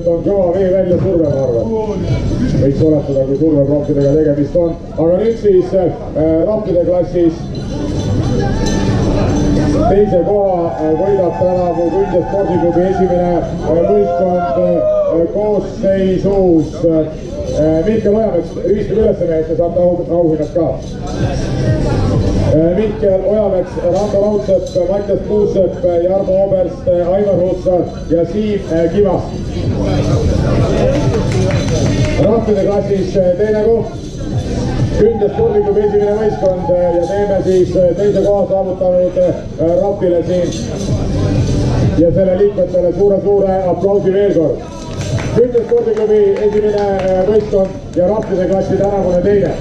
on kõva vee välja surve, ma arvan. Võiks oletada, kui surveprompidega tegemist on. Aga nüüd siis rampide klassis teise koha võidab tänavu Künde spordiklubi esimene võistkond koosseisus Mihkel Ojamets, ühistab ülesanne, et te saate auhinnad ka. Mihkel Ojamets, Rando Raudsepp, Mattias Puusepp, Jarmo Oberst, Aivar Hussar ja Siim Kivas. Rampide klassis teine koht. Künde spordiklubi esimene võistkond ja teeme siis teise koha saavutanud rapile siin ja selle liikmetele suure aplausi veel kord. Künde spordiklubi esimene võistkond ja rapide klassi tänavune teine.